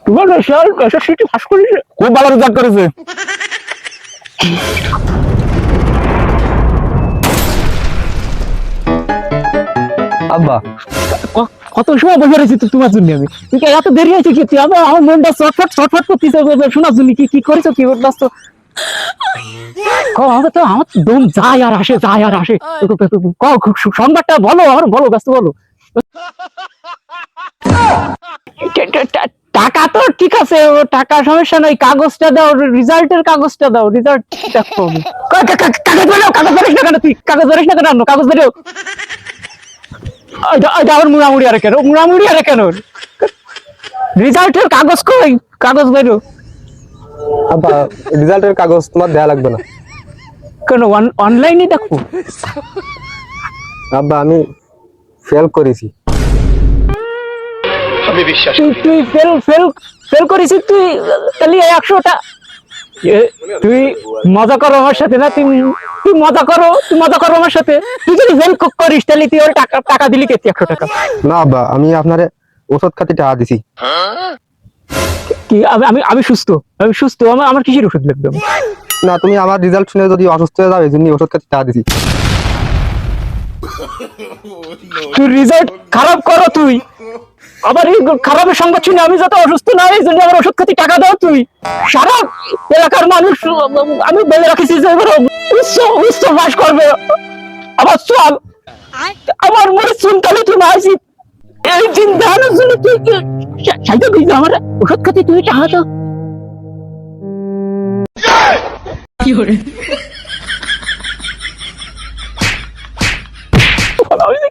তোমার result SSC pass করেছে, খুব ভালো রেজাল্ট করেছে। আব্বা কত সময় বসে রয়েছি তোমার জন্য আমি, তুই এত দেরি হয়েছে কি? তুই আমার মনটা চটফট করতেছে শোনার জন্য। কি কি করেছো, কি ব্যস্ত? আমার তো আমার দম যায় আর আসে, যায় আর আসে। সংবাদটা বলো, আমার বলো, ব্যস্ত বলো। টাকা তো ঠিক আছে, টাকা সমস্যা নাই, কাগজটা দাও, রেজাল্টের কাগজটা দাও, রেজাল্ট দেখো। কাগজ বেরো, কাগজ ধরিস না কেন তুই? কাগজ ধরিস না কেন? কাগজ বেরো। আবার মুড়ামুড়ি আরে কেন? মুড়ামুড়ি আরে কেন? রেজাল্টের কাগজ কই? কাগজ বেরো। আব্বা রেজাল্টের কাগজ তোমার দেয়া লাগবে না। কেন অনলাইনে দেখো? আব্বা আমি ফেল করেছি। তুই ফেল করেছিস তুই? তাহলে 100টা তুই মজা করো আমার সাথে না? তুই মজা করো, তুই মজা করো আমার সাথে। তুই যদি ফেল করিস তাহলে তুই ওর টাকা দিলি কে? 100 টাকা। না আব্বা আমি আপনারে ওষুধ খাতি টাকা দিছি। কি আমি সুস্থ, আমি সুস্থ, আমার কিসের ওষুধ লাগবে? না তুমি আমার রেজাল্ট শুনে যদি অসুস্থ হয়ে যাও এই জন্য ওষুধ খাতি টাকা দিছি। তুই রেজাল্ট খারাপ করো তুই, আবার এই খারাপের সংবাদ শুনে আমি যাতে অসুস্থ না হই, এই জন্য আমার ওষুধ খাতি টাকা দাও তুই। সারা এলাকার মানুষ আমি বলে রাখিছি যে এবার উচ্চ বাস করবে। আবার চল আমার মনে চিন্তালে তুই আসি এই চিন্তার জন্য তুই সাইতে দিস আমার ওষুধ খাতি তুই টাকা দাও। কি করে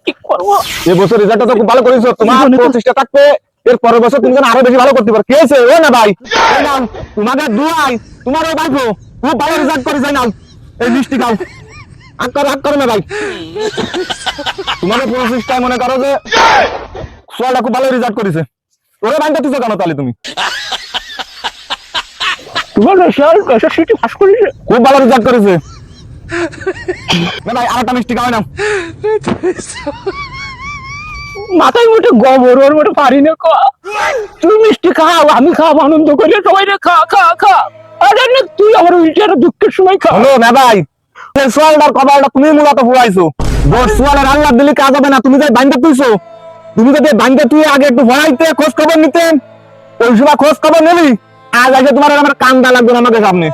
কি করবো? এবছর রেজাল্টটা তো খুব ভালো করেছো, তোমার প্রচেষ্টা থাকবে এর পরের বছর তুমি যেন আরো বেশি ভালো করতে পারো। কি হয়েছে ও না ভাই? এই নাও, তোমাদের দুয়াই তোমার ওই ভাইপো খুব ভালো রেজাল্ট করেছে। নাও এই মিষ্টি খাও। আগ করো না ভাই, তোমাদের প্রচেষ্টায় মনে করো যে সোয়ালটা খুব ভালো রেজাল্ট করেছে। ওরে বাইন্দা তুই কেন তাহলে? তুমি তোমার রেজাল্ট এসএসসি পাস করেছে, খুব ভালো রেজাল্ট করেছে। না ভাই আরেকটা মিষ্টি খাও। নাও মাথায় মোটে গোবর, ওর মোটে পারি না। তুই মিষ্টি খাও, আমি খাও, আনন্দ করি সবাই রে। খা খা খা। আরে না তুই আমার উল্টে দুঃখের সময় খা। হলো না ভাই, সোয়ালটার কপালটা তুমি মূলত ফুরাইছো। সোয়ালের আল্লাহ দিলি কাজ হবে না। তুমি যে বাইন্দা তুইছো, তুমি যদি বাইন্দা তুই আগে একটু ভরাইতে খোঁজ খবর নিতে, ওই সময় খোঁজ খবর নিলি আজ আগে তোমার আমার কান্দা লাগবে না আমাকে সামনে।